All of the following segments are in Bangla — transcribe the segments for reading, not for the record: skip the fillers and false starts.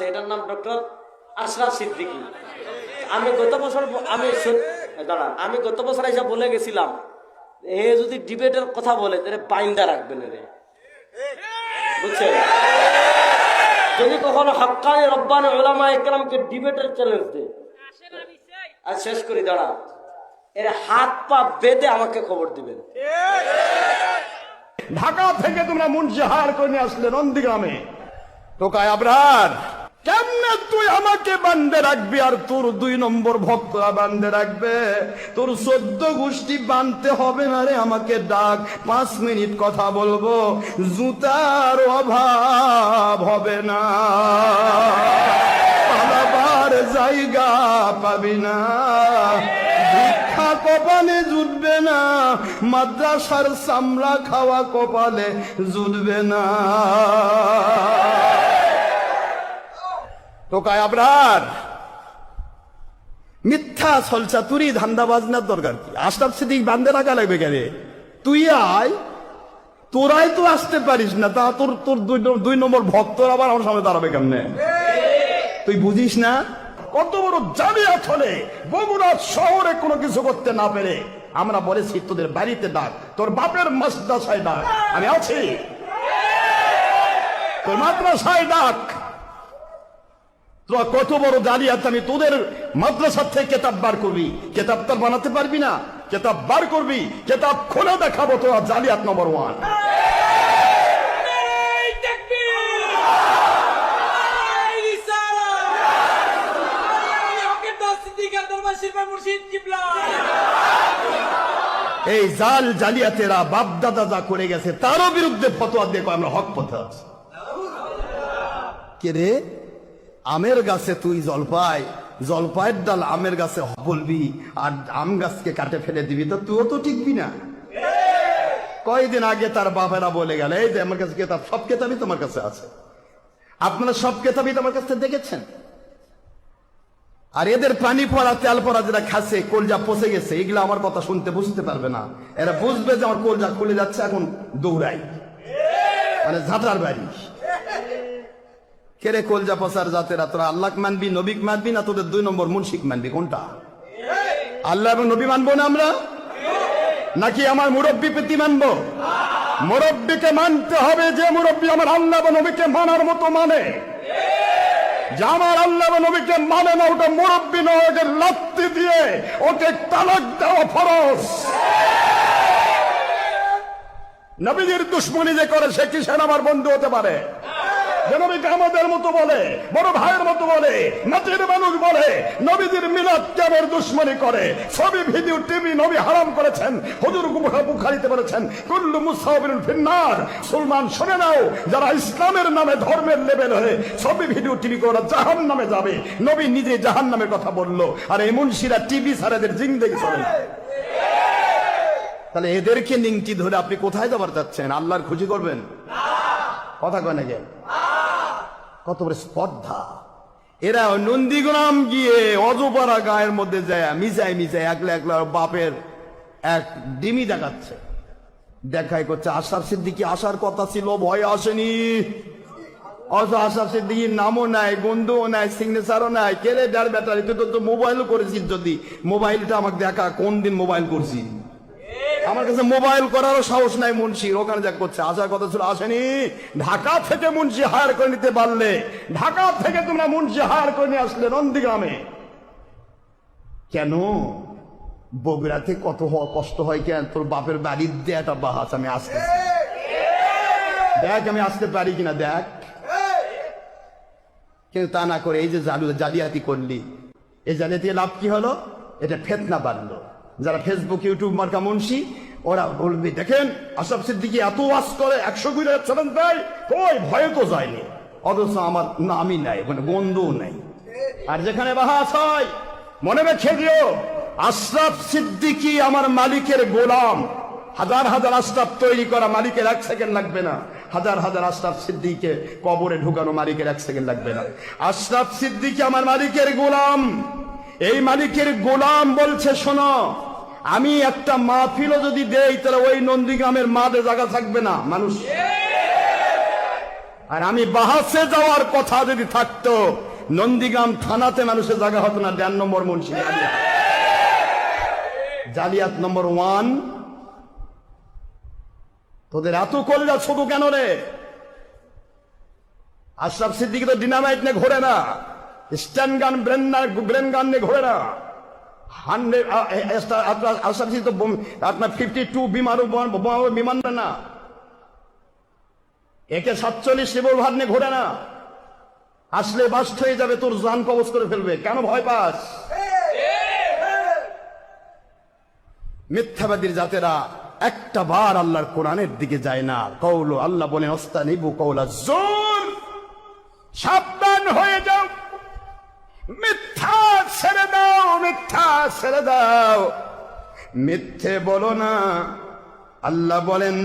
এটার নাম ডক্টর আশরাফ সিদ্দিকী। আমি গত বছর এসে বলে গেছিলাম, এ যদি ডিবেটের কথা বলে তাহলে বাইন্দা রাখবেন রে, বুঝছেন? যদি কখনো হক্কানি রব্বানি উলামা ইকরামকে ডিবেটের চ্যালেঞ্জ দেয়, আর শেষ করি, দাঁড়া, এর হাত পা বেঁধে আমাকে খবর দিবেন। ঢাকা থেকে তোমরা মুন্সি হায়ার করে নিয়ে আসলে নন্দীগ্রামে, টোকায় আবরার, কেমনে তুই আমাকে বান্ধে রাখবি আর তোর 2 নম্বর ভক্তরা বান্ধে রাখবে? তোর 14 গোষ্ঠী বাঁধতে হবে না রে, আমাকে ডাক, 5 মিনিট কথা বলবো, জুতার অভাব হবে না, পালাবার জায়গা পাবি না, ভিক্ষা কপালে জুটবে না, মাদ্রাসার চামড়া খাওয়া কপালে জুটবে না। টোকায় আবরার, মিথ্যা ছলচা তুরি ধান্দাবাজ না, দরকার কি? আশরাফ সিদ্দিক বান্ধে রাখা লাগবে কেন? তুই আয়, তোরাই তো আসতে পারিস না, তা তোর 2 নম্বর ভক্তর আবার আমার সামনে দাঁড়াবে কেমনে? তুই বুঝিস না কত বড় জালিয়াত হলে বগুড়া শহরে কোনো কিছু করতে না পেরে আমরা বলেছি তোদের বাড়িতে ডাক, তোর বাপের মাদ্রাসায় ডাক, আমি আছি, তোর মাদ্রাসায় ডাক। তোরা কত বড় জালিয়াত, আমি তোদের মাদ্রাসা থেকে কেতাব বার করবি, কেতাব তোর বানাতে পারবি না, কেতাব বার করবি, কেতাব খুলে দেখাবো, তোরা জালিয়াত নম্বর 1। এই জাল জালিয়াতেরা বাপ দাদা যা করে গেছে তারও বিরুদ্ধে ফতোয়া দিয়ে আমরা হক পথে আছি। কে রে, আমের গাছে তুই জলপাইয়ের ডাল আমের গাছে বলবি আর আম গাছকে কাটে ফেলে দিবি, তো তুইও তো টিকবি না। কয়েকদিন আগে তার বাপেরা বলে গেল, এই যে আমার কাছে কেতাব, সব কেতাবই তোমার কাছে আছে, আপনারা সব কেতাবই তোমার কাছে দেখেছেন। আর এদের পানি পড়া তেল পড়া যেটা খাচ্ছে, কলজা পচে গেছে, এগুলো আমার কথা শুনতে বুঝতে পারবে না, এরা বুঝবে যে আমার কলজা খুলে যাচ্ছে, এখন দৌড়াই, মানে ঝাঁটার বাড়ি। কেরে কলজা পচার জাতেরা, তোরা আল্লাহ মানবি, নবীক মানবি, না তোদের 2 নম্বর মুনশিক মানবি? কোনটা? আল্লাহ এবং নবী মানবো না আমরা, নাকি আমার মুরব্বী প্রীতি মানবো? মুরব্বীকে মানতে হবে, যে মুরব্বী আমার আল্লাহ এবং নবীকে মানার মতো মানে। যে আমার আল্লাহ এবং নবীকে মানে না, ওটা মুরব্বী নয়, ওকে লাত্তি দিয়ে ওকে তালাক দেওয়া ফরজ। নবীজির দুশ্মনী যে করে সে কিসের আমার বন্ধু হতে পারে? যে নবীকে আমাদের মতো বলে, বড় ভাইয়ের মতো বলে, নাতির মানুষ বলে, নবীজির মিলাদ কেমন দুশ্মনী করে, ছবি ভিডিও টিভি নবী হারাম করেছেন, হুজুর বুখারীতে বলেছেন কুল্লু মুসাওবিরুন ফিন্নার। সুলমান শুনে নাও, যারা ইসলামের নামে ধর্মের লেভেল হয়ে ছবি ভিডিও টিভি করে জাহান্নামে যাবে। নবী নিজে জাহান্নামের কথা বললো, আর এই মুনশিরা টিভি ছাড়াদের জিন্দেগি চলে না। তাহলে এদেরকে নিংটি ধরে আপনি কোথায় যাবার চাচ্ছেন? আল্লাহর খুশি করবেন? কথা কয় না কেন? কত বড় স্পর্ধা! এরা নন্দীগ্রাম গিয়ে অজপাড়া গায়ের মধ্যে যায় মিজাই একলা একলা বাপের এক ডিমি দেখাচ্ছে, দেখাই করছে। আশরাফ সিদ্দিকী আসার কথা ছিল, ভয় আসেনি। আশরাফ সিদ্দিকীর নামও নাই, গন্ধও নাই, সিগনেচারও নাই। কেলে ডার ব্যাটারি, তুই তো মোবাইলও করেছিস, যদি মোবাইলটা আমাকে দেখা, কোন দিন মোবাইল করছি? আমার কাছে মোবাইল করারও সাহস নাই মুন্সির। ওখানে যা করছে, আসার কথা ছিল, আসেনি। ঢাকা থেকে মুন্সি হায়ার করে নিতে পারলে, ঢাকা থেকে তোমরা মুন্সি হায়ার করে নিয়ে আসলে নন্দীগ্রামে কেন? বগুড়াতে কত কষ্ট হয় কেন? তোর বাপের বাড়ির দিয়ে একটা বাহাস, আমি আসতে দেখ, আমি আসতে পারি কিনা দেখ। কিন্তু তা না করে এই যে জালিয়াতি করলি, এই জালিয়াতি লাভ কি হলো? এটা ফেতনা বাড়লো। যারা ফেসবুক ইউটিউব মার্কা মুন্সি, ওরা বলবি দেখেন আশরাফ সিদ্দিকী এত ওয়াজ করে, 100 গুণের চ্যালেঞ্জ দেয়, কই ভয়ে তো যায়নি, অথচ আমার নামই নাই, মানে গন্ধও নাই। আর যেখানে বাহাস হয়, মনে রেখে দিও, আশরাফ সিদ্দিকী আমার মালিকের গোলাম। হাজার হাজার আশরাফ তৈরি করা মালিকের 1 সেকেন্ড লাগবে না, হাজার হাজার আশরাফ সিদ্দিকীকে কবরে ঢুকানো মালিকের 1 সেকেন্ড লাগবে না। আশরাফ সিদ্দিকী আমার মালিকের গোলাম। এই মালিকের গোলাম বলছে, শোনো, আমি একটা মাহফিলও যদি দেই, তাহলে ওই নন্দীগ্রামের মাঠে জায়গা থাকবে না। মানুষ আর আমি বাহাসে যাওয়ার কথা যদি থাকতো, নন্দীগ্রাম থানাতে মানুষের জায়গা হতো না। 1.5 নম্বর মুন্সি জালিয়াত নম্বর 1। তোদের এত কলজা ছোট কেন রে? আশরাফ সিদ্দিকী তো ডিনামাইট নিয়ে ঘোরে না, স্ট্যান্ড গান ব্রেন গান নিয়ে ঘোরে না। 100 আশরাফ সিদ্দিকী তো আপনার 52 বিমান না, একে 47 রিভলভার নিয়ে ঘোরে না। আসলে বাস্ট হয়ে যাবে, তোর জান কবজ করে ফেলবে। কেন ভয় পাস? মিথ্যাবাদীর জাতেরা একটা বার আল্লাহর কোরআনের দিকে যায় না। কওল, আল্লাহ বলেন অস্তানিবু কওলা জোর, সাবধান হয়ে যাও, মিথ্যা ছেড়ে দাও, মিথ্যা ছেড়ে দাও, মিথ্যে বলো না। আল্লাহ বলেন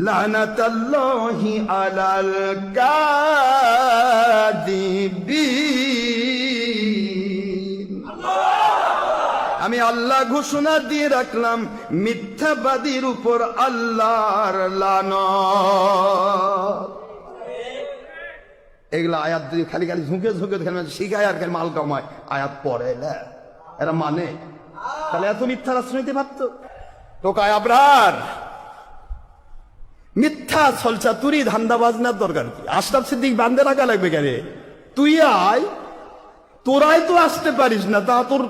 লানাতাল্লাহি আলাল কাযিবিন। আমি আল্লাহ ঘোষণা দিয়ে রাখলাম, মিথ্যাবাদীর উপর আল্লাহর লানত। এগুলা আয়াত যদি খালি খালি ঝুঁকে ঝুঁকে শিখায় আর খালি মাল কামায়, আয়াত পড়ে এরা মানে, তাহলে এত মিথ্যা রাজনীতি ভাবত। টোকায় আবরার মিথ্যা ছলচা তুরি ধান্দা বাজনার দরকার কি? আশরাফ সিদ্দিক বান্ধে রাখা লাগবে কেন? তুই আয়, তোরাই তো আসতে পারিস না, তা তোর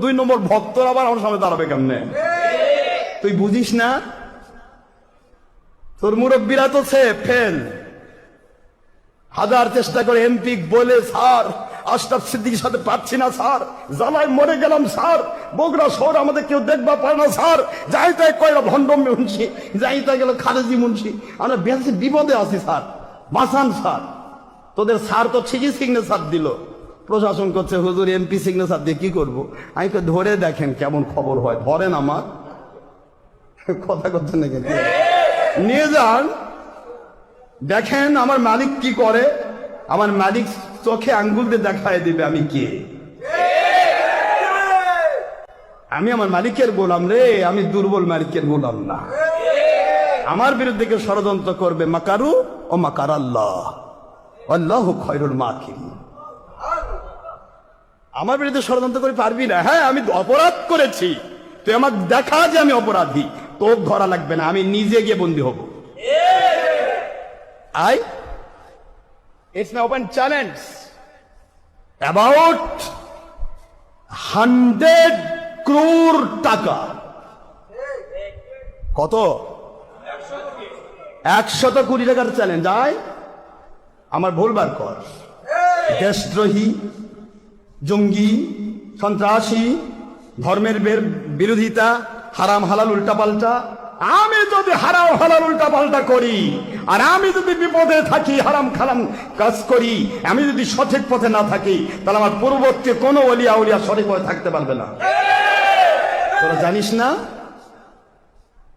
2 নম্বর ভক্তর আবার আমার সামনে দাঁড়াবে কেমনে? তুই বুঝিস না? তোর মুরব্বীরা তো ফেল, হাজার চেষ্টা করে এমপি বলে, স্যার আশরাফ সিদ্দিকীর সাথে পাচ্ছি না স্যার, জ্বালায় মরে গেলাম স্যার, বগুড়া শহর আমাদের কেউ দেখবা পারে না স্যার, যাই তাই কয়লা ভণ্ড মুন্সি, যাই তাই গেল খারেজি মুন্সি, আমরা বেশি বিপদে আছি স্যার, বাঁচান স্যার। তোদের স্যার তো ঠিকই সিগনেচার দিল, প্রশাসন করছে হুজুর এমপি সিগনেচার দিয়ে কি করবো? আমি তো ধরে দেখেন কেমন খবর হয়, ধরেন আমার কথা করছেন নাকি, নিয়ে যান দেখেন আমার মালিক কি করে। আমার মালিক চোখে আঙ্গুল দিয়ে দেখায় দিবে আমি কে। আমি আমার মালিকের গোলাম রে, আমি দুর্বল মালিকের গোলাম না। আমার বিরুদ্ধে কেউ ষড়যন্ত্র করবে, মাকারু ও মাকার আল্লাহ, আল্লাহু খায়রুল মাকিরিন। আমার বিরুদ্ধে ষড়যন্ত্র করে পারবি না। হ্যাঁ আমি অপরাধ করেছি, তুই আমাকে দেখা যে আমি অপরাধী, তোর ধরা লাগবে না, আমি নিজে গিয়ে বন্দী হব। It's an open challenge. About 100 crore টাকা। কত? 100 কোটি টাকার চ্যালেঞ্জ। আমার ভুলবার কর, দেশদ্রোহী, জঙ্গি, সন্ত্রাসী, ধর্মের বিরোধিতা, হারাম হালাল উল্টাপাল্টা। আমি যদি হারাম হালাল উল্টা পাল্টা করি, আর আমি যদি বিপদে থাকি, হারাম খারাম কাজ করি, আমি যদি সঠিক পথে না থাকি, তাহলে আমার পূর্ববর্তী কোনো ওলিয়া উলিয়া সঠিক পথে থাকতে পারবে না। তোরা জানিস না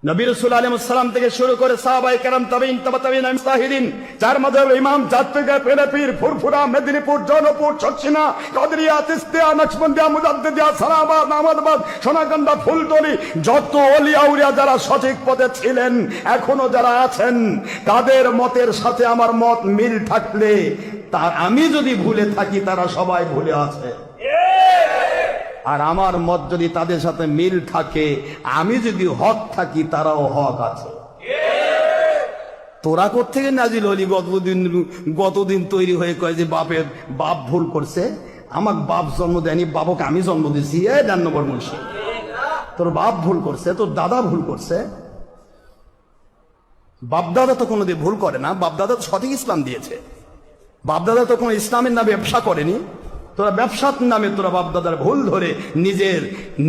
নবী রাসূল আলাইহিস সালাম থেকে শুরু করে সাহাবায়ে কেরাম, তাবেঈন, তাবেঈন, মুজতাহিদিন, চার মাযহাবের ইমাম, জাতীয় পীর, ফুরফুরা, মেদিনীপুর, জৌনপুর, চকসিনা, কাদরিয়া, তিস্তিয়া, নকশবন্দিয়া, মুজাদ্দিদিয়া, সালাবাদ, আহমদাবাদ, সোনাকান্দা, ফুলতলি, যত ওলিয়া উলিয়া যারা সঠিক পথে ছিলেন, এখনো যারা আছেন, তাদের মতের সাথে আমার মত মিল থাকলে, তার আমি যদি ভুলে থাকি, তারা সবাই ভুলে আছে। আর আমার মত যদি তাদের সাথে মিল থাকে, আমি যদি হক থাকি, তারাও হক আছে। তোরা কোত্থেকে নাজিল হলি? গতদিন তৈরি হয়ে কয় যে বাপ ভুল করছে, আমার বাপ জন্ম দেয়নি, বাবকে আমি জন্ম দিয়েছি। এই 1 নম্বর মুন্সি, তোর বাপ ভুল করছে, তোর দাদা ভুল করছে। বাপ দাদা তো কোনোদিন ভুল করে না, বাপ দাদা তো সঠিক ইসলাম দিয়েছে। বাপ দাদা তো কোনো ইসলামের নামে ব্যবসা করেনি। তোরা ব্যবসার নামে তোরা বাপদাদার ভুল ধরে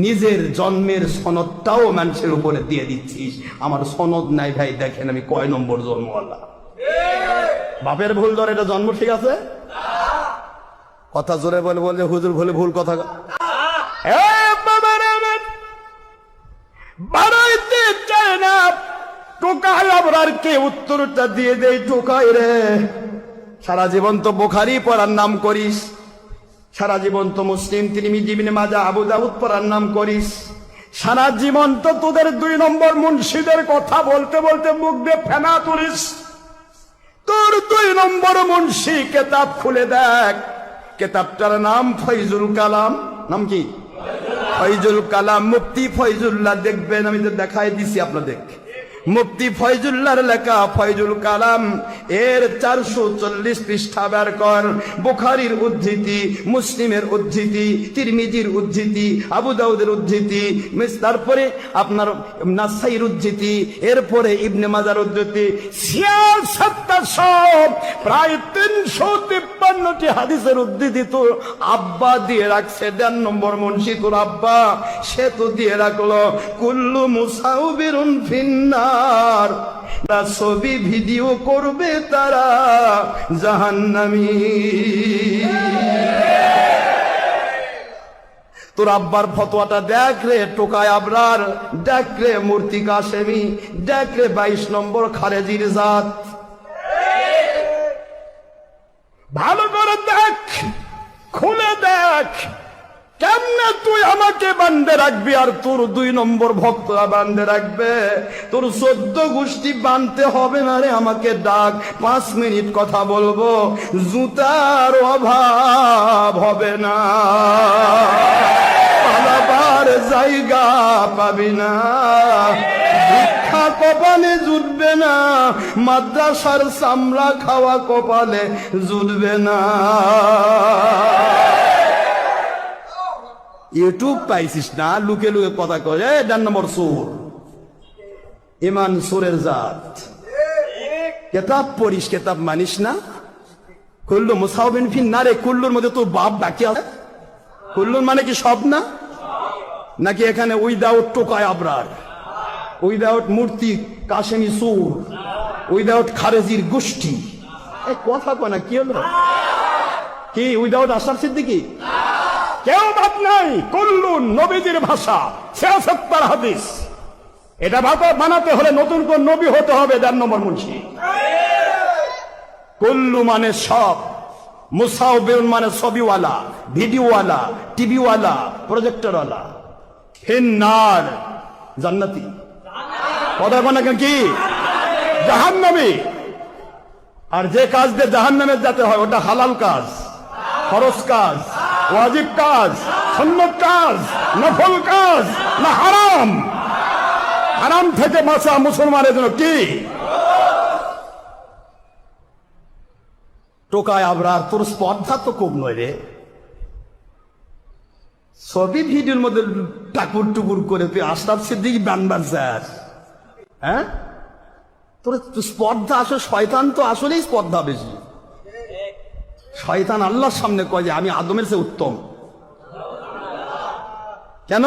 নিজের জন্মের সনদটাও মানুষের উপরে দিয়ে দিচ্ছিস। আমার সনদ নাই ভাই, দেখেন আমি কয় নম্বর জন্মওয়ালা। বাপের ভুল ধরে এটা জন্ম ঠিক আছে? কথা জোরে বলে হুজুর বলে ভুল কথা। বাড়াইতে চায় না, টোকায় আবার কে উত্তরটা দিয়ে দেয়, টোকায় রে। সারা জীবন তো বুখারী পড়ার নাম করিস, সারা জীবন তো মুসলিম, তিরমিজি, ইবনে মাজাহ, আবু দাউদ পড়ার নাম করিস, সারা জীবন তো তোদের 2 নম্বর মুন্সিদের কথা বলতে বলতে মুখ দিয়ে ফেনা তুলিস। তোর 2 নম্বর মুন্সি কেতাব খুলে দেখ, কেতাবটার নাম ফয়জুল কালাম। নাম কি? ফয়জুল কালাম, মুফতি ফয়জুল্লাহ। দেখবেন, আমি তো দেখাই দিছি আপনাদের, মুফতি ফয়জুল্লাহর লেখা ফয়জুল কালাম এর 440 পৃষ্ঠা বের কর। বুখারীর উদ্ধৃতি, মুসলিমের উদ্ধৃতি, তিরমিজির উদ্ধৃতি, আবু দাউদের উদ্ধৃতি, তারপরে আপনার নাসাইর উদ্ধৃতি, এরপরে ইবনে মাজার উদ্ধৃতি, 76 প্রায় 353টি হাদিসের উদ্ধৃতি তো আব্বা দিয়ে রাখছে। 1.5 নম্বর মুন্সি তোর আব্বা, সে তো দিয়ে রাখলো কুল্লু মুসাউবিরুন ফিন্নার, ছবি ভিডিও করবে তারা জাহান্নামী। তোর আব্বার ফতোয়াটা দেখ রে টোকায় আবরার, দেখ রে মূর্তি কাশেমি, দেখ রে 22 নম্বর খারেজির জাত। ভালো করে দেখ, খুলে দেখ, কেমনে তুই আমাকে বান্ধে রাখবি আর তোর 2 নম্বর ভক্তরা বান্ধে রাখবে? তোর 14 গোষ্ঠী বানতে হবে না রে, আমাকে ডাক, 5 মিনিট কথা বলবো, জুতার অভাব হবে না, পালাবার জায়গা পাবি না, ভিক্ষা কপালে জুটবে না, মাদ্রাসার চামড়া খাওয়া কপালে জুটবে না। ইউটিউব পাইছিস না, লুকে লুকে কথা কয়ে 1.5 নম্বর সুর, ইমান সুরের জাত। কেতাব পড়িস, কেতাব মানিস না। কুল্লু মুসাউবিন ফিন্নারে, কুল্লুর মধ্যে তোর বাপ বাকি আছে? কুল্লুর মানে কি সব না? নাকি এখানে উইদাউট টোকায় আবরার, উইদাউট মূর্তি কাশেমি সুর, উইদাউট খারেজির গোষ্ঠী? এই কথা কয় না, কি হলো? কি উইদাউট আশরাফ সিদ্দিকী? কেউ বাদ নাই। কুল্লুন নবীজির ভাষা, 76 হাদিস। এটা বানাতে হলে নতুন কোন নবী হতে হবে। 1.5 নম্বর মুন্সি। কুল্লু মানে সব, মুসাউবিরুন মানে ছবিওয়ালা, ভিডিওওয়ালা, টিভিওয়ালা, প্রজেক্টরওয়ালা। ফিন্নার জান্নাতি, কথা বলে কি? জাহান্নামী। আর যে কাজ দিয়ে জাহান্নামে যেতে হয় ওটা হালাল কাজ, ফরজ কাজ, ওয়াজিব কাজ, সুন্নত কাজ, নফল কাজ না হারাম? হারাম থেকে বাঁচা মুসলমানের জন্য কি? টোকায় আবরার, তোর স্পর্ধা তো কম নয় রে। ছবি ভিডিওর মধ্যে টাকুর টুকুর করে তুই আশরাফ সিদ্দিকী বানবার চাস? হ্যাঁ, তোর স্পর্ধা আসলে, শয়তান তো আসলেই স্পর্ধা বেশি। শয়তান আল্লাহর সামনে কয় যে আমি আদমের চেয়ে উত্তম। কেন?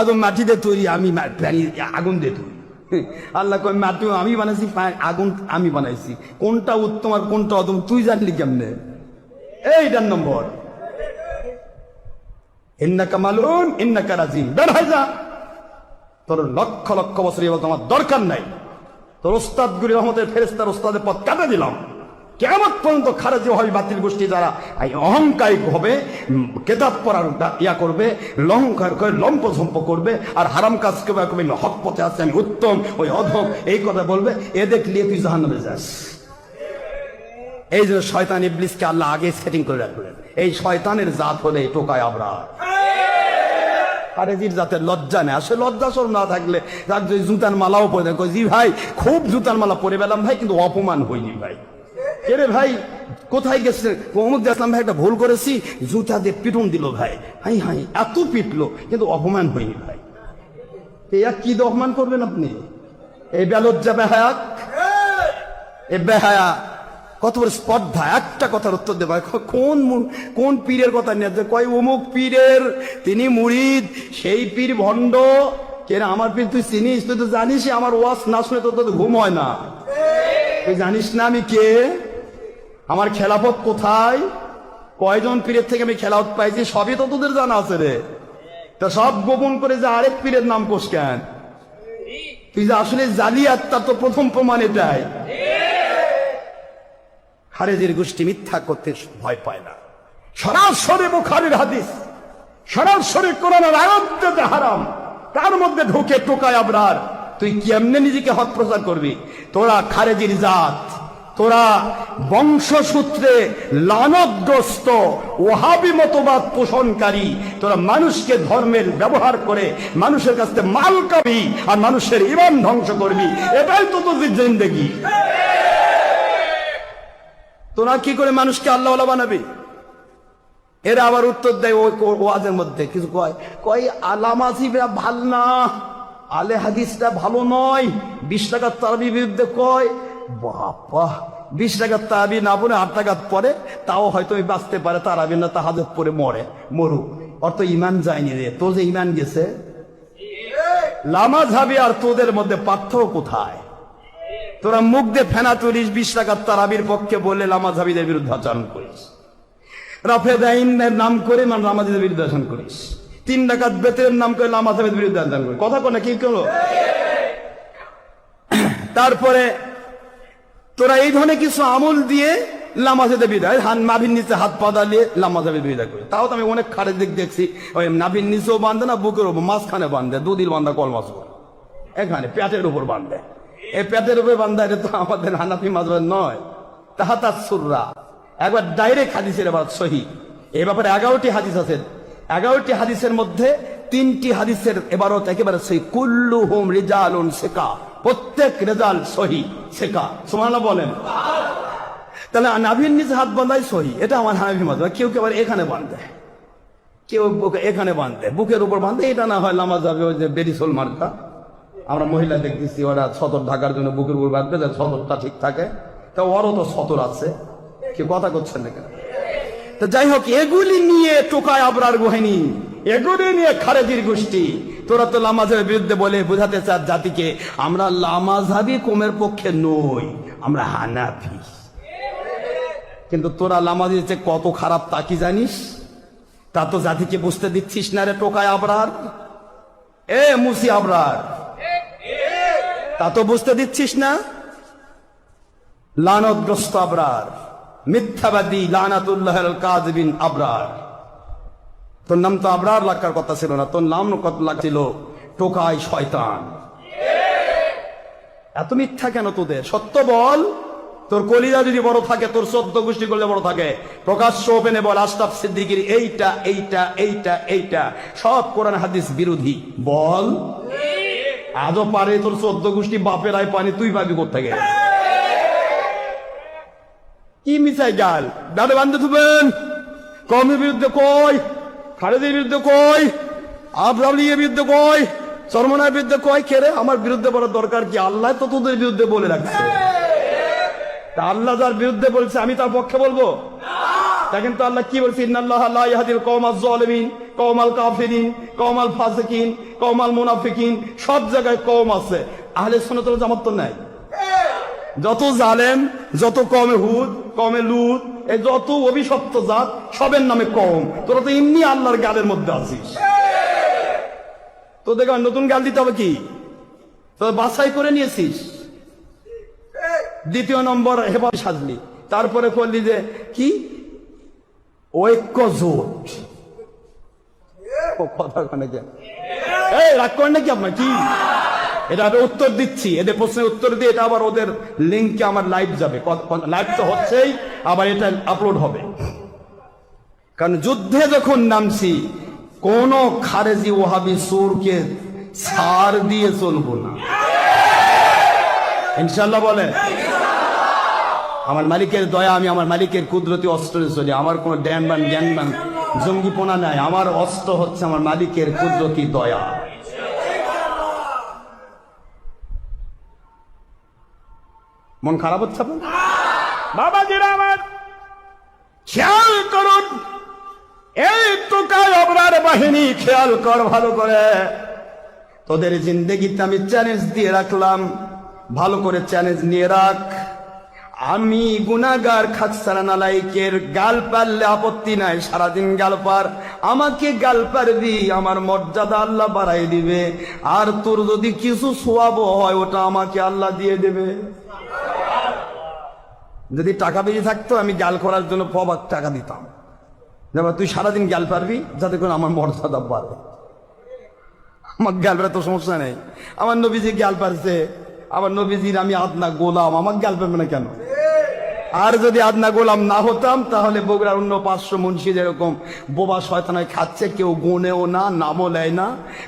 আদম মাটি দিয়ে তৈরি, আমি আগুন দিয়ে তৈরি। আল্লাহ কয় মাটি আমি বানাইছি, আগুন আমি বানাইছি, কোনটা উত্তম আর কোনটা অদম তুই জানলি কেমনে? এই 1.5 নম্বর। ইন্নাকা মালুন ইন্নাকা রাজিম, বের হয়ে যা। তোর লক্ষ লক্ষ বছর এবার আমার দরকার নাই। তোর ওস্তাদ গুরি রহমতের ফেরেশতার ওস্তাদের পথ কাটে দিলাম। কিয়ামত পর্যন্ত খারেজি ওয়াহাবি বাতিল গোষ্ঠী যারা অহংকারিক হবে, কেতাব পড়ার ইয়া করবে, লঙ্কার করে লম্পঝম্প করবে, আর হারাম কাজ করবে, হক পথে আছে আমি উত্তম, ওই অধম, এই কথা বলবে, এ দেখলে তুই জাহান্নামে যাস। এই জন্য শয়তান ইবলিসকে আল্লাহ আগে সেটিং করে রাখলেন। এই শয়তানের জাত হলে টোকায় আবরার। খারেজির জাতের লজ্জা নেই। আসলে লজ্জা সব না থাকলে তার জুতার মালাও পরে দেখ, জি ভাই খুব জুতার মালা পরে পেলাম ভাই, কিন্তু অপমান হয়নি ভাই। এরে ভাই কোথায় গেছে? অমুক দেখলাম ভাই একটা ভুল করেছি, জুতা দিয়ে পিটুন দিল ভাই। হাই হাই এত পিটলো, কিন্তু অপমান হয়নি ভাই। কি অপমান করবেন আপনি? এই বেলজ্জা বেহায়া, এ বেহায়া কত বড় স্পর্ধা। একটা কথার উত্তর দেবে, কোন পীরের কথা নিয়ে কয় অমুক পীরের তিনি মুরিদ, সেই পীর ভণ্ড। কেন আমার পীর তুই চিনিস? তুই তো জানিস আমার ওয়াজ না শুনে তোর তো ঘুম হয় না। তুই জানিস না আমি কে, আমার খেলাফত কোথায়, কয়জন পীরের থেকে আমি খেলাফত পাইছি, সবই তো তোদের জানা আছে রে। তা সব গোপন করে যে আরেক পীরের নাম কোষ কেন? তুই যে আসলে জালিয়াত, তার তো প্রথম প্রমাণ এটাই। খারেজির গোষ্ঠী মিথ্যা করতে ভয় পায় না। সরাসরি বুখারীর হাদিস, সরাসরি কোরআনের আয়াত হারাম, তার মধ্যে ঢুকে টোকায় আবরার। তুই কেমনে নিজেকে হক প্রচার করবি? তোরা খারেজির জাত, তোরা বংশসূত্রে লানতগ্রস্ত ওহাবি মতবাদ পোষণকারী, তোরা মানুষকে ধর্মের ব্যবহার করে মানুষের কাছ থেকে মাল কাবি আর মানুষের ঈমান ধ্বংস করবি, এটাই তো তোদের জিন্দেগি। তোরা কি করে মানুষকে আল্লাহওয়ালা বানাবি? এরা আবার উত্তর দেয় ওই ওয়াজের মধ্যে কিছু কয় আলামাজিরা ভাল না, আলে হাদিসটা ভালো নয়, 20 টাকার তারাবির বিরুদ্ধে কয়। বাবা, 20 টাকার তারাবি না বলে 8 টাকা পরে তাও হয়তো বাঁচতে পারে, তারাবি না তাহাজ্জুদ পরে মরুক, অত ইমান যায়নি রে। তোর যে ইমান গেছে, লামাযহাবী আর তোদের মধ্যে পার্থক্য কোথায়? তোরা মুখ দিয়ে ফেনা তুলিস, 20 টাকার তারাবির পক্ষে বলে লামাযহাবীদের বিরুদ্ধে আচরণ করিস, রাফেদাইনের নাম করে লামাযহাবীদের বিরুদ্ধে আচরণ করিস, 3 রাকাত বেতের নাম করে লামাযহাবীদের বিরুদ্ধে আচরণ করিস। কথা কোন কি করলো? তারপরে তোরা এই ধরনের কিছু আমল দিয়ে লামাযহাবের বিদায়, নাভির নিচে হাত পা দালিয়ে লামাযহাবের বিদায় করে। তাও তো আমি অনেক খারেজ দিক দেখছি, ওই নাভির নিচেও বাঁধে না, বুকের উপর মাঝখানে বাঁধে, 2 দিন বান্ধা কলমাস এখানে পেটের উপর বাঁধে। এই পেটের উপরে বান্ধা, এটা তো আমাদের হানাফি মাযহাব নয়। তাহাতাস সুররা একবার ডাইরেক্ট হাদিসের এবার সহি। এই ব্যাপারে 11টি হাদিস আছে, 11টি হাদিসের মধ্যে 3টি হাদিসের এবারত একেবারে সহি। কুল্লুহুম রিজালুন সিকা, প্রত্যেক রেজাল সহি সিকা। সুবহানাল্লাহ বলেন। তাহলে নাভির নিচে হাত বাঁধাই সহি, এটা আমার হানাফি মাযহাব। কেউ কেউ আবার এখানে বাঁধে, কেউ এখানে বাঁধে, বুকের উপর বাঁধে। এটা না হয় লামাযহাবে ওই যে বেরিসোল মার্কা, আমরা মহিলা দেখতেছি ওরা সতর ঢাকার জন্য বুকের উপর বাঁধবে, যাতে সতরটা ঠিক থাকে। তা ওরও তো সতর আছে, কেউ কথা করছেন না কেন? তো যাই হোক, এগুলি নিয়ে টোকায় আবরার গোহিনী, এগুলি নিয়ে খারেজির গোষ্ঠী। তোরা তো লামাযহাবের বিরুদ্ধে বলে বোঝাতে চাস জাতিকে আমরা লামাযহাবী কমের পক্ষে নই, আমরা হানাফি। কিন্তু তোরা লামাযহাবের চেয়ে কত খারাপ তা কি জানিস? তা তো জাতিকে বুঝতে দিচ্ছিস না রে টোকায় আবরার, এ মুসি আবরার, তা তো বুঝতে দিচ্ছিস না। লানতগ্রস্ত আবরার, মিথ্যাবাদী, লানাতুল্লাহিল কাযিবিন আবরার। তোর নাম তো আবরার লাগার কথা ছিল না, তোর নাম ছিল টোকাই শয়তান। এত মিথ্যা কেন তোদের? সত্য বল। তোর কলিজা যদি বড় থাকে, তোর 14 গোষ্ঠী কলিজা বড় থাকে, প্রকাশ্য ওপেনে বল আশরাফ সিদ্দিকীর এইটা এইটা এইটা এইটা সব কোরআন হাদিস বিরোধী বল। আজও পারে তোর 14 গোষ্ঠী বাপের আয় পানি, তুই পাবি কোত্থেকে? কি মিশাই গাল দাদা বান্ধে থুবেন? কমের বিরুদ্ধে কই, খালেদের বিরুদ্ধে কই, আবরালির বিরুদ্ধে কই, চরমনার বিরুদ্ধে কই। কেরে আমার বিরুদ্ধে বলার দরকার কি? আল্লাহ তো তোদের বিরুদ্ধে বলে রাখছে। তা আল্লাহ যার বিরুদ্ধে বলছে আমি তার পক্ষে বলবো? দেখেন তো আল্লাহ কি বলছে, ইন্নাল্লাহা লা ইয়াহদিল কওমাজ যালিমিন, কওমাল কাফিরিন, কওমাল ফাসিকিন, কওমাল মুনাফিকিন। সব জায়গায় কওম আছে, আহলে সুন্নাত ওয়াল জামাত তো নাই। যত জালেম, যত কমে হুদ, কমে লুত, এই যত অভিশপ্ত জাত, সবের নামে কম। তোরা তো এমনি আল্লাহর গালের মধ্যে আছিস। তোদের নতুন গাল দিতে হবে কি? তোরা বাছাই করে নিয়েছিস। 2 নম্বর হেফাজত সাজলি, তারপরে করলি যে কি ঐক্য জোট। কথা কেন রাগ করেন নাকি আপনার? কি এটা উত্তর দিচ্ছি, এদের প্রশ্নের উত্তর দিয়ে এটা আবার ওদের লিঙ্কে আমার লাইভ যাবে। লাইভ তো হচ্ছেই, আবার এটা আপলোড হবে। কারণ যুদ্ধে যখন নামছি, কোন খারেজি ওহাবি সুরকে ছাড় দিয়ে চলবো না, ইনশাল্লাহ বলে। আমার মালিকের দয়া, আমি আমার মালিকের কুদরতি অস্ত্রে চলি। আমার কোনো জ্ঞানবান জঙ্গিপনা নাই। আমার অস্ত্র হচ্ছে আমার মালিকের কুদরতি দয়া। মন খারাপ হচ্ছে আপনার? বাবাজিরা আমার খেয়াল করুন, এই টোকাই আবরার বাহিনী, খেয়াল কর ভালো করে। তোদের জিন্দেগিতে আমি চ্যালেঞ্জ দিয়ে রাখলাম, ভালো করে চ্যালেঞ্জ নিয়ে রাখ। আমি গুনাহগার খাকসারা নালাইকের গাল পারলে আপত্তি নাই, সারাদিন গাল পার, আমাকে গাল পারবি, আমার মর্যাদা আল্লাহ বাড়াই দিবে। আর তোর যদি কিছু সোয়াব হয়, ওটা আমাকে আল্লাহ দিয়ে দেবে। যদি টাকা বেশি থাকতো, আমি গাল করার জন্য প্রবাক টাকা দিতাম। যেমন তুই সারাদিন গাল পারবি, যাতে করে আমার মর্যাদা বাড়ে। আমার গাল পারে তো সমস্যা নেই। আমার নবীজি গাল পারছে, আমার নবীজির আমি আদনা গোলাম, আমার গাল পারবে না কেন? আর যদি আদনা গোলাম না হতাম তাহলে বগুড়ার অন্য 500 মুন্সি যেরকম বোবা শয়তানায় খাচ্ছে, কেউ গুনেও না, নামও নেয় না।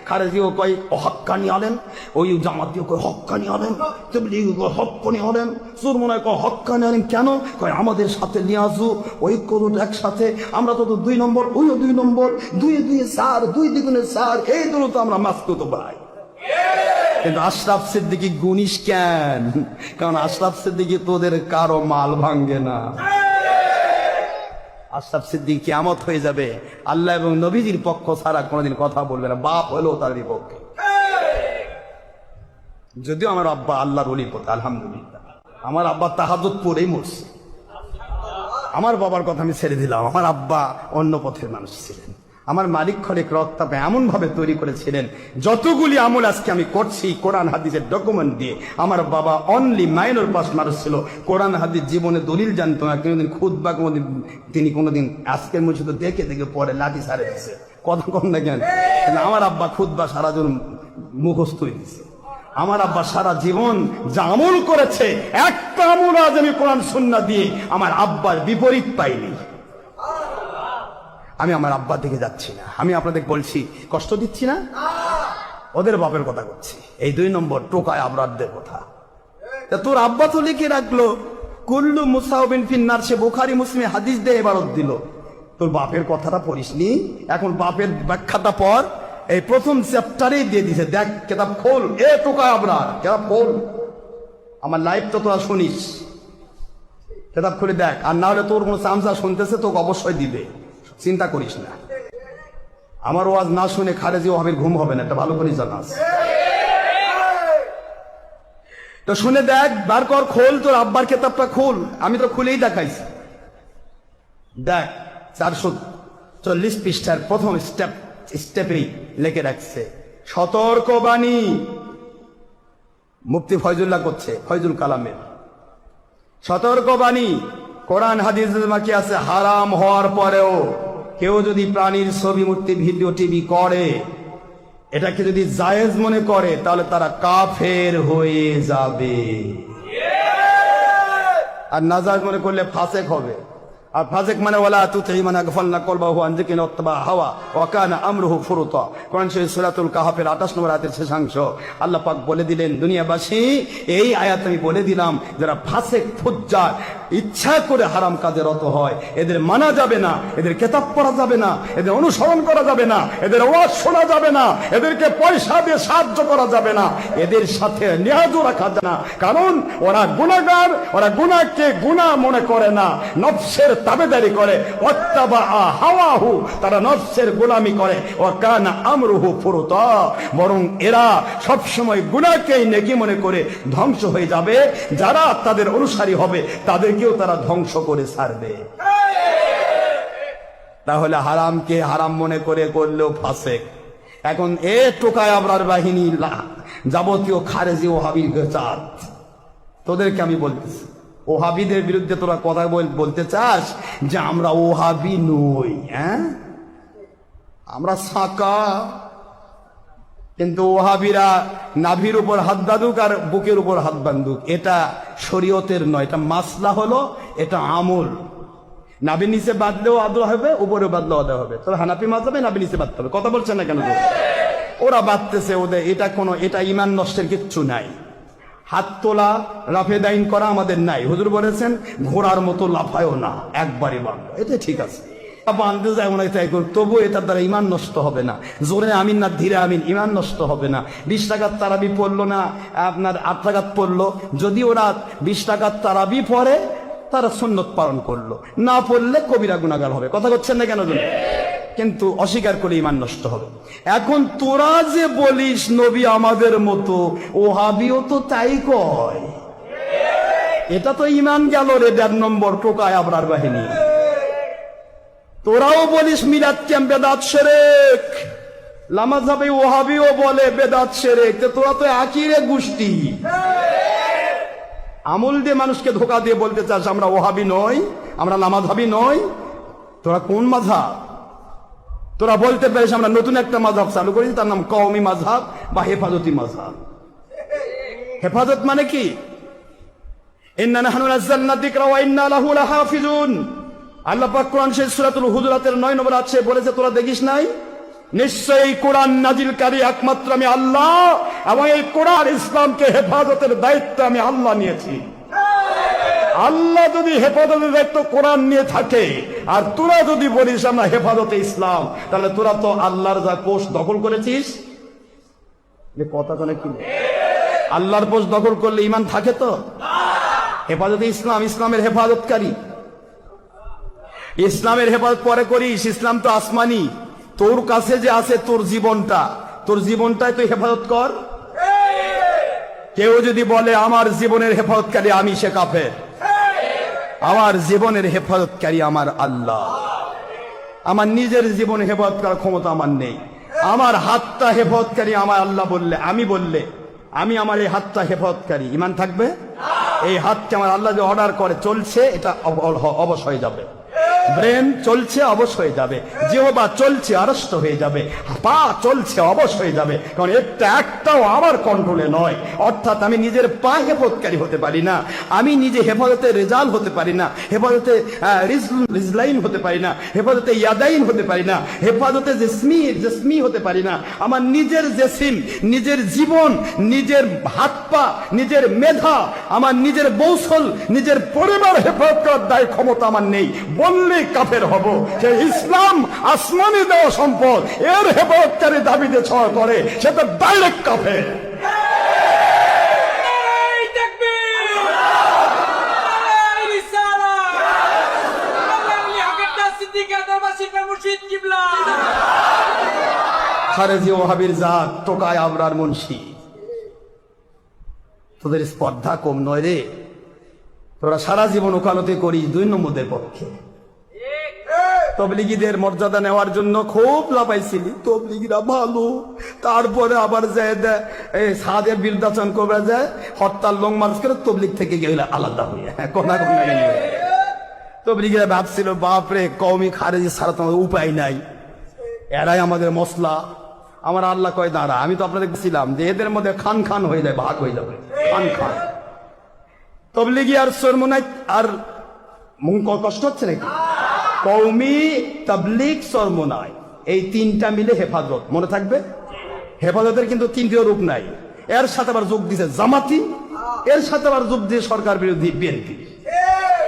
খারেজিও কয় হক্কানি আলেন, ওই জামাতিও কয় হক্কানি আলেন, তবলিগি কয় হক্কানি আলেন, সুরমুনায় কয় হক্কানি আলেন। কেন কয় আমাদের সাথে নিয়ে আসু, ওই করুন একসাথে, আমরা তো 2 নম্বর, ওইও 2 নম্বর, 2 2 4, 2 দ্বিগুণে 4, এই দূর তো আমরা মাস্তুত ভাই। কিন্তু আশরাফ সিদ্দিকী গুনিস কেন? কারণ আশরাফ সিদ্দিকী তোদের কারো মাল ভাঙ্গে না। আশরাফ সিদ্দিকী কিয়ামত হয়ে যাবে, আল্লাহ এবং নবীজির পক্ষ ছাড়া কোনোদিন কথা বলবে না, বাপ হলেও তার বিপক্ষে। যদিও আমার আব্বা আল্লাহর ওলির পথে, আলহামদুলিল্লাহ আমার আব্বা তাহাজ্জুদ পড়েই মরছে। আমার বাবার কথা আমি ছেড়ে দিলাম, আমার আব্বা অন্য পথের মানুষ ছিলেন। আমার মালিক খলিক রক্তাপে এমন ভাবে তৈরি করেছিলেন, যতগুলি আমল আজকে আমি করছি কোরআন হাদিসের ডকুমেন্ট দিয়ে। আমার বাবা অনলি মাইনর পাস মানুষ ছিল, কোরআন হাদিস জীবনে দলিল জানতো না, কোনোদিন খুতবা কোনোদিন তিনি কোনোদিন আজকের মসজিদে দেখে দেখে পরে লাঠি সারে দিচ্ছে, কথা কম না কেন। আমার আব্বা খুতবা সারা জীবন মুখস্থ হয়ে দিছে। আমার আব্বা সারা জীবন যা আমল করেছে, একটা আমল আজ আমি কোরআন সুন্নাহ দিয়ে আমার আব্বার বিপরীত পাইনি। আমি আমার আব্বার দিকে যাচ্ছি না, আমি আপনাদের বলছি কষ্ট দিচ্ছি না, ওদের বাপের কথা করছি। এই 2 নম্বর টোকায় আবরারদের কথা। তা তোর আব্বা তো লিখে রাখলো কুল্লু মুসাউবিন ফিন্নার, সে বুখারী মুসলিমে হাদিস দিয়ে ইবারত দিল। তোর বাপের কথাটা পড়িসনি, এখন বাপের ব্যাখ্যাটা পর। এই প্রথম চ্যাপ্টারেই দিয়ে দিছে, দেখ কেতাব খোল, এ টোকায় আবরার কেতাব খোল। আমার লাইফ তো তোরা শুনিস, কেতাব খুলে দেখ। আর না হলে তোর কোনো চামচা শুনতেছে, তোকে অবশ্যই দিবে, চিন্তা করিস না। আমার ওয়াজ না শুনে খারেজি ওহাবির ঘুম হবে না, এটা ভালো করে জানাস। তো শুনে দেখ, বার কর, খোল তোর আব্বার কেতাবটা খোল। আমি তো খুলেই দেখাইছি, দেখ 440 পৃষ্ঠার প্রথম স্টেপেই লিখে রাখছে সতর্কবাণী। মুফতি ফয়জুল্লাহ করছে, ফয়জুল কালামের সতর্কবাণী। কোরআন হাদিস বাকি আছে, হারাম হওয়ার পরেও কেউ যদি প্রাণীর ছবি, মূর্তি, ভিডিও, টিভি করে, এটাকে যদি জায়েজ মনে করে, তাহলে তারা কাফের হয়ে যাবে। আর নাজায়েজ মনে করলে ফাসেক হবে। আর ফাসেক মানে ওয়ালা তুতি মান আগফালনা কলবাহু আন যিকরিনা ওয়াত্তাবা হাওয়া ওয়া কানা আমরুহু ফুরুতা। কোরআন শরীফ সূরাতুল কাহাফের 28 নম্বর আয়াতের শেষাংশ আল্লাহ পাক বলে দিলেন, দুনিয়াবাসী এই আয়াত আমি বলে দিলাম, যারা ফাসেক ফুজ্জার ইচ্ছা করে হারাম কাজে রত হয়, এদের মানা যাবে না, এদের কিতাব পড়া যাবে না, এদের অনুসরণ করা যাবে না, এদের ওয়াজ শোনা যাবে না, এদেরকে পয়সা দিয়ে সাহায্য করা যাবে না, এদের সাথে নিয়াজও রাখা যাবে না। কারণ ওরা গুনাহগার, ওরা গুনাহকে গুনাহ মনে করে না, নফসের তাবেদারি করে, ওয়াত্তাবা হাওয়াহু, তারা নফসের গোলামি করে, ওয়া কানা আমরুহু ফুরুতা, বরং এরা সব সময় গুনাহকেই নেকি মনে করে ধ্বংস হয়ে যাবে। যারা তাদের অনুসারী হবে তাদেরকেও তারা ধ্বংস করে ছাড়বে। তাহলে হারামকে হারাম মনে করে করলেও ফাসেক। এখন এ টোকায় আবরার বাহিনী যাবতীয় খারেজি ওহাবির গেচাত, তোদেরকে আমি বলতেছি, ওহাবিদের বিরুদ্ধে তোরা কথা বলতে চাস যে আমরা ওহাবি নই, হ্যাঁ আমরা সাকা। কিন্তু ওহাবিরা নাভির উপর হাত বাঁধুক আর বুকের উপর হাত বাঁধুক, এটা শরীয়তের নয়, এটা মাসলা হলো, এটা আমল। নাভির নিচে বাঁধলেও আদা হবে, উপরে বাঁধলেও আদা হবে। তবে হানাফি মাযহাবে নাভির নিচে বাঁধতে হবে। কথা বলছেন না কেন? ওরা বাঁধতেছে, ওদের এটা ঈমান নষ্টের কিচ্ছু নাই। হাত তোলা, রাফে দাইন করা আমাদের নাই। হুজুর বলেছেন ঘোড়ার মতো লাফায়ও না, একবারই বাঁধো, এটা ঠিক আছে। বাঁধতে যায় মনে হয়, তবু এটার দ্বারা ইমান নষ্ট হবে না। জোরে আমিন না ধীরে আমিন, ইমান নষ্ট হবে না। 20 টাকার তারাবি পড়লো না, আপনার 8 টাকাত পড়লো, যদি ওরা 20 টাকার তারাবি পড়ে তারা সুন্নত পালন করলো, না পড়লে কবিরা গুনাহগার হবে। কথা বলছেন না কেন? কিন্তু অস্বীকার করে ইমান নষ্ট হবে। এখন তোরা যে বলিস নবী আমাদের মতো, ওহাবিও তো তাই কয়, এটা তো ইমান গেল রে। 1.5 নম্বর টোকায় আবরার বাহিনী। তোরাও বলিস মিলাদ ক্যাম্প বেদাত শিরক, লামাযহাবে ওহাবিও বলে বেদাত শিরক, তোরা তো একই রে গোষ্ঠী। আমল দিয়ে মানুষকে ধোকা দিয়ে বলতে চাস আমরা ওহাবি নই, আমরা লামাযহাবি নই। তোরা কোন মাযহাব? তোরা বলতে পারিস আমরা নতুন একটা মাযহাব চালু করেছি, তার নাম কওমি মাযহাব বা হেফাজতি মাযহাব। হেফাজত মানে কি? ইন্না নাহনু নাযালনা যিকরা ওয়া ইন্না লাহু লাহাফিজুন। আল্লাহ পাক কোরআন শরীফ সূরাতুল হুজুরাতের 9 নম্বর আছে বলেছে, তোরা দেখিস নাই? নিশ্চয়ই কোরআন নাজিলকারী একমাত্র আমি আল্লাহ, এবং এই কোরআন ইসলামকে হেফাজতের দায়িত্ব আমি আল্লাহ নিয়েছি। আল্লাহ যদি হেফাজতের দায়িত্ব কোরআন নিয়ে থাকে, আর তোরা যদি বলিস আমরা হেফাজতে ইসলাম, তাহলে তোরা তো আল্লাহর যা পোস্ট দখল করেছিস। কথা তো নাকি আল্লাহর পোস্ট দখল করলে ঈমান থাকে তো? হেফাজতে ইসলাম, ইসলামের হেফাজতকারী, ইসলামের হেফাজত পরে করিস। ইসলাম তো আসমানি, তোর কাছে যে আছে তোর জীবনটা, তোর জীবনটাই তুই হেফাজত কর। কেউ যদি বলে আমার জীবনের হেফাজতকারী আমি, সে কাফের। আমার জীবনের হেফাজতকারী আমার আল্লাহ। আমার নিজের জীবন হেফাজত করার ক্ষমতা আমার নেই। আমার হাতটা হেফাজতকারী আমার আল্লাহ বললে, আমি আমার এই হাতটা হেফাজতকারী, ঈমান থাকবে? এই হাতকে আমার আল্লাহ যে অর্ডার করে চলছে, এটা অবশ্য হয়ে যাবে। ব্রেন চলছে, অবশ্য হয়ে যাবে। জিহ্বা চলছে, আড়ষ্ট হয়ে যাবে। পা চলছে, অবশ্য হয়ে যাবে, কারণ একটাও আমার কন্ট্রোলে নয়। অর্থাৎ আমি নিজের পা হেফাজতকারী হতে পারি না, আমি নিজে হেফাজতে রেজাল হতে পারি না, হেফাজতে রিজলাইন হতে পারি না, হেফাজতে ইয়াদাইন হতে পারি না, হেফাজতে জেসমি হতে পারি না। আমার নিজের জেসিম, নিজের জীবন, নিজের হাত পা, নিজের মেধা, আমার নিজের বৌসল, নিজের পরিবার হেফাজত করার দায় ক্ষমতা আমার নেই। বললে কাফের হব। যে ইসলাম আসমানি দেওয়া সম্পদ, এর হেফাজতকারী দাবিতে ছড়া করে, সে তো ডাইরেক্ট কাফের। খারেজি ওয়াহাবির জাত, টোকায় আবরার মুন্সি, তোদের স্পর্ধা কম নয় রে। তোরা সারা জীবন ওকালতি করিস 2 নম্বরদের পক্ষে। তবলিগীদের মর্যাদা নেওয়ার জন্য খুব লাফাইছিলি, তবলিগীরা ভালো, তারপরে আবার যায় সাদের বিরুদ্ধাচরণ করবে, যায় হরতাল লং মার্চ করে তবলিগ থেকে গেলে আলাদা হয়ে কোনা তবলিগীরা ভাবছিল বাপরে কওমি খারেজি ছাড়া তোমাদের উপায় নাই, এরাই আমাদের মশলা। আমার আল্লাহ কয় দাঁড়া, আমি তো আপনাদের বলছিলাম যে এদের মধ্যে খান খান হয়ে যায়, ভাগ হয়ে যাবে খান খান। তবলিগী আর সরমুনাই আর কষ্ট হচ্ছে নাকি? কওমি, তাবলীগ, সরমুনাই, এই 3টা মিলে হেফাজত। মনে থাকবে, হেফাজতের কিন্তু 3টি রূপ নাই। এর সাথে আবার যোগ দিয়েছে জামাতি, এর সাথে আবার যোগ দিয়ে সরকার বিরোধী বিএনপি।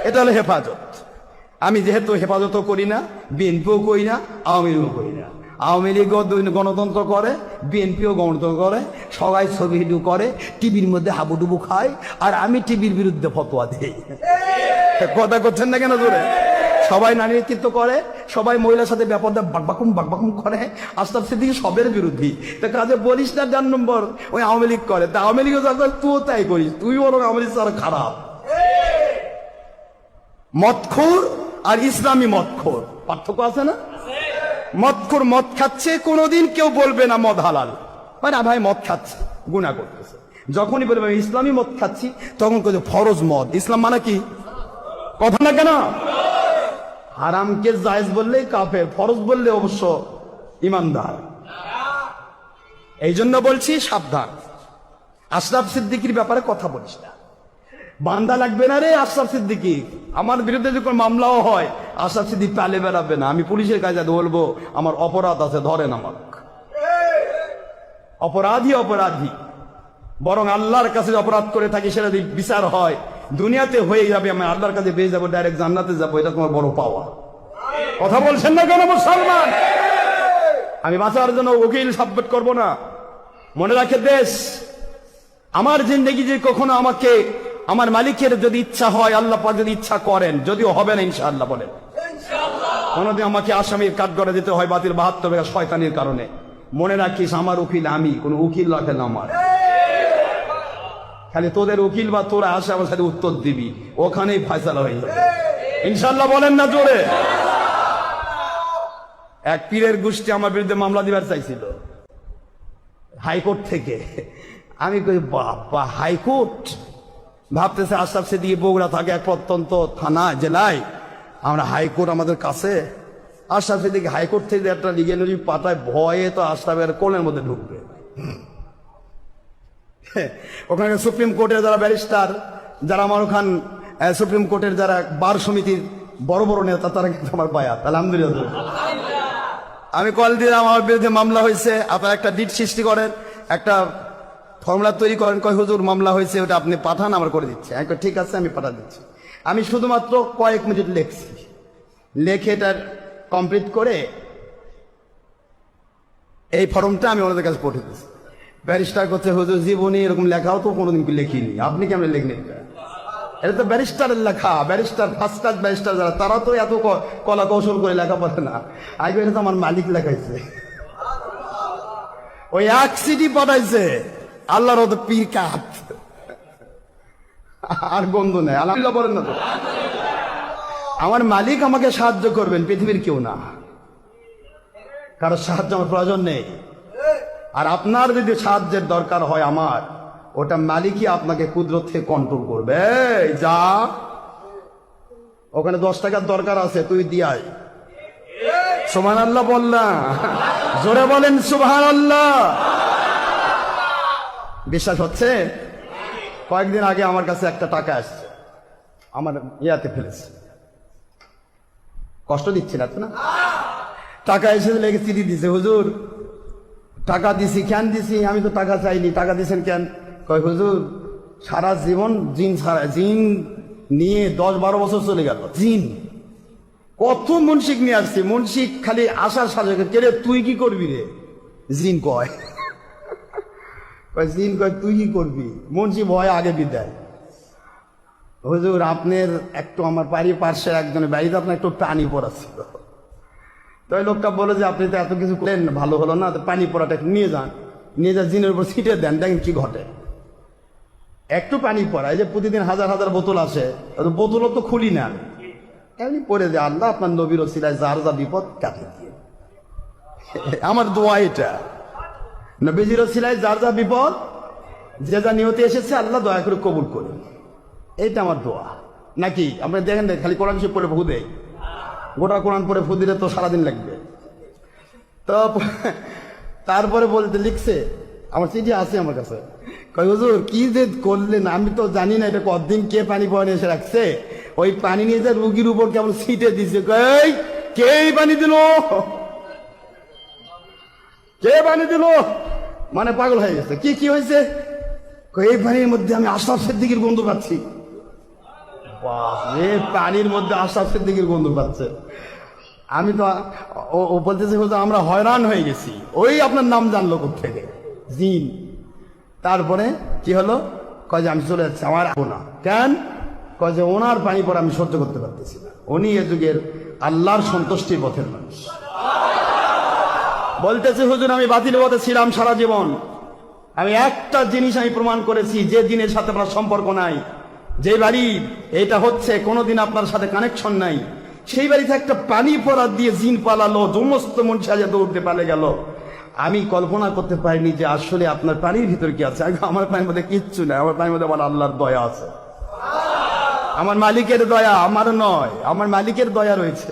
এটা হলো হেফাজত। আমি যেহেতু হেফাজতও করি না, বিএনপিও করি না, আওয়ামী লীগও করি না। আওয়ামী লীগও গণতন্ত্র করে, বিএনপিও গণতন্ত্র করে, সবাই ছবি ভিডিও করে, টিভির মধ্যে হাবুডুবু খায়, আর আমি টিভির বিরুদ্ধে ফতোয়া দিই। কথা করছেন না কেন জোরে? সবাই নারী নেতৃত্ব করে, সবাই মহিলার সাথে ব্যাপারটা বাকবাকুম করে। আশরাফ সিদ্দিকী সবের বিরোধী। তা কাজে বলিস না 4 নম্বর ওই আওয়ামী লীগ করে, তা আওয়ামী লীগও যখন তুইও তাই করিস, তুই বরং আওয়ামী লীগ আর খারাপ। মদখোর আর ইসলামী মদখোর পার্থক্য আছে না? মদখোর মদ খাচ্ছে, কোনোদিন কেউ বলবে না মদ হালাল, মানে ভাই মদ খাচ্ছে, গুনাহ করতেছে। যখনই বলবে ইসলামী মদ খাচ্ছি, তখন কইছে ফরজ মদ। ইসলাম মানে কি? কথা না কেন? হারামকে জায়েজ বললেই কাফের, ফরজ বললে অবশ্য ইমানদার। এই জন্য বলছি সাবধান, আশরাফ সিদ্দিকীর ব্যাপারে কথা বলিস না। বান্দা লাগবে না রে আশরাফ সিদ্দিকী। আমার বিরুদ্ধে যখন মামলাও হয়, আশরাফ সিদ্দিকী পালে বেড়াবে না। আমি পুলিশের কাছে বলবো আমার অপরাধ আছে, ধরেন আমাকে। অপরাধী বরং আল্লাহর কাছে অপরাধ করে থাকি, সেটা যদি বিচার হয় দুনিয়াতে হয়ে যাবে, আমি আল্লাহর কাছে পেয়ে যাবো, ডাইরেক্ট জান্নাতে যাবো। এটা তোমার বড় পাওয়া। কথা বলছেন না কেন মুসলমান? আমি বাঁচার জন্য উকিল সাবমিট করব না। মনে রাখে দেশ, আমার জিন্দেগি যে কখনো আমাকে আমার মালিকের যদি ইচ্ছা হয়, আল্লাহ পাক যদি ইচ্ছা করেন, যদিও হবে না ইনশাআল্লাহ, বলেন কোনদিন আমাকে আসামির কাঠগড়ায় যেতে হয় বাতিল 72 টাকা শয়তানির কারণে। মনে রাখিস আমার উকিল আমি, কোন উকিল রাখে না আমার। খালি তোদের উকিল বা তোরা আসে আমার সাথে উত্তর দিবি, ওখানেই ফয়সালা হয়ে যাবে ইনশাআল্লাহ, বলেন না জোরে। এক পীরের গোষ্ঠী আমার বিরুদ্ধে মামলা দিবার চাইছিল হাইকোর্ট থেকে। আমি কই বাবা, হাইকোর্ট? ভাবতেছে আশরাফ সিদ্দিকী বগুড়া থাকে, এক প্রত্যন্ত থানা জেলায়, আমরা হাইকোর্ট আমাদের কাছে। আশরাফ সিদ্দিকী হাইকোর্ট থেকে একটা লিগেল পাতায়, ভয়ে তো আশরাফের কোলের মধ্যে ঢুকবে। ওখানে সুপ্রিম কোর্টের যারা ব্যারিস্টার, যারা আমার ওখান সুপ্রিম কোর্টের যারা বার সমিতির বড় বড় নেতা, তারা কিন্তু আমার বায়াত, আলহামদুলিল্লাহ। আমি কল দিলাম, আমার বিরুদ্ধে মামলা হয়েছে, আপনারা একটা ডিট সৃষ্টি করেন, একটা ফর্মুলা তৈরি করেন, কয় হুজুর মামলা হয়েছে, ওটা আপনি পাঠান, আমার করে দিচ্ছে। আমি কই ঠিক আছে, আমি পাঠা দিচ্ছি। আমি শুধুমাত্র কয়েক মিনিট লিখছি, লেখে এটার কমপ্লিট করে এই ফর্মটা আমি ওনাদের কাছে পঠিয়ে দিচ্ছি। ব্যারিস্টার করছে, হুজুর জীবনে এরকম লেখাও তো কোনোদিন লেখিনি, আপনি কেমন লেখলেন? এটা তো ব্যারিস্টারের লেখা, ব্যারিস্টার ফার্স্ট ক্লাস ব্যারিস্টার যারা, তারা তো এত কলা কৌশল করে লেখা পারে না। আগে এটা তো আমার মালিক লেখাইছে, ওই এক সিটি পাঠাইছে, আল্লাহর তো পীর কাপ আর গন্ধ নেই। আলহামদুলিল্লাহ বলেন না তো? আমার মালিক আমাকে সাহায্য করবেন, পৃথিবীর কেউ না, কারো সাহায্য আমার প্রয়োজন নেই। আর আপনার যদি সাহায্যের দরকার হয় আমার, ওটা মালিকই আপনাকে কুদরত থেকে কন্ট্রোল করবে। এই যা, ওখানে 10 টাকার দরকার আছে, তুই দিয়াই। সুবহানাল্লাহ বল না, জোরে বলেন সুবহানাল্লাহ। বিশ্বাস হচ্ছে? কয়েকদিন আগে আমার কাছে একটা টাকা আসছে, আমার ইয়াতে ফেলেছে, কষ্ট দিচ্ছি না তো না? টাকা এসে লেগে চিঠি দিছে, হুজুর টাকা দিছি। কেন দিছি? আমি তো টাকা চাইনি। টাকা দিছেন কেন? কয় হুজুর সারা জীবন জিন ছাড়া, জিন নিয়ে 10-12 বছর চলে গেল। জিন কত মুন্সিক নিয়ে আসছি, মুন্সিক খালি আসার সাথে কেরে তুই কি করবি রে? জিন কয়, জিন কয় তুই কি করবি? মুন্সি ভয় আগে বিদায়। হুজুর আপনার একটু আমার বাড়ির পাশে একজনের বাড়িতে আপনার একটু পানি পড়াচ্ছিল, তো ওই লোকটা বলে যে আপনি তো এত কিছু করলেন, ভালো হলো না, তো পানি পড়াটা একটু নিয়ে যান, নিয়ে যা জিনের উপর ছিটে দেন, দেখেন কি ঘটে। একটু পানি পড়া, এই যে প্রতিদিন হাজার হাজার বোতল আসে, বোতলও তো খুলি না, এমনি পড়ে যে আল্লাহ আপনার নবীর ওসিলায় যার যা বিপদ কাটে দিয়ে। আমার দোয়া এটা, নবীজির ওসিলায় যার যা বিপদ, যে যা নিয়তে এসেছে, আল্লাহ দয়া করে কবুল করুন, এইটা আমার দোয়া। নাকি আপনি দেখেন খালি কোরআন শরীফ পড়ে ফু দেয়, গোটা কোরআন পড়ে ফু দিলে তো সারাদিন লাগবে। তো তারপরে বলতে লিখছে, আমার চিঠি আছে আমার কাছে, কয় হুজুর কি যে করলেন, আমি তো জানি না এটা কতদিন কে পানি পয়নে এসে রাখছে, ওই পানি নিয়ে যে রুগীর উপর কেমন ছিটে দিছে। কই কে পানি দিল, কে পানি দিল? মানে পাগল হয়ে গেছে। কি কি হয়েছে? এই পানির মধ্যে আমি আশরাফ সিদ্দিকীর গন্ধ পাচ্ছি। এই পানির মধ্যে আশরাফ সিদ্দিকীর গন্ধ পাচ্ছে। আমি তো ও বলতেছে হুজুর আমরা হয়রান হয়ে গেছি, ওই আপনার নাম জানলো কোত্থেকে? জিন। তারপরে কি হলো? কয় যে আমি চলে যাচ্ছি, আমার না। কেন? কয় যে ওনার পানি পরে আমি সহ্য করতে পারতেছি না, উনি এ যুগের আল্লাহর সন্তুষ্টির পথের মানুষ। বলতেছে হুজুর আমি বাতিল পথে ছিলাম সারা জীবন, আমি একটা জিনিস আমি প্রমাণ করেছি, যে দিনের সাথে আপনার সম্পর্ক নাই, যে বাড়ি এটা হচ্ছে কোনোদিন আপনার সাথে কানেকশন নাই, সেই বাড়িতে একটা পানি পড়া দিয়ে জিন পালালো, সমস্ত মনসা যে দৌড়তে পালে গেল। আমি কল্পনা করতে পারিনি যে আসলে আপনার পানির ভিতরে কি আছে। আমার পানির মধ্যে কিচ্ছু নাই, আমার পানির মধ্যে আমার আল্লাহর দয়া আছে, আমার মালিকের দয়া, আমার নয়, আমার মালিকের দয়া রয়েছে।